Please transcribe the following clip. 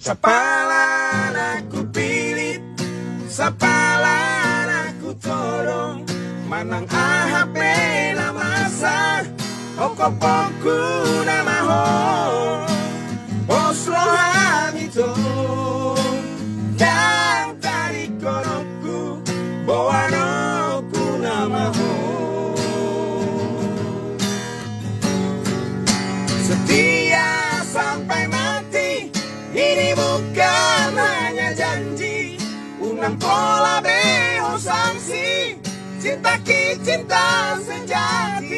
Sapalan aku pilit, sapalan aku tolong, manang ahap na masa, okopoku na maho, oslo hamito, yang tadi konoku, bawanoku na maho. Setia sampai mati, ini bukan hanya janji, unang pola beho sanksi, cinta ki cinta sejati.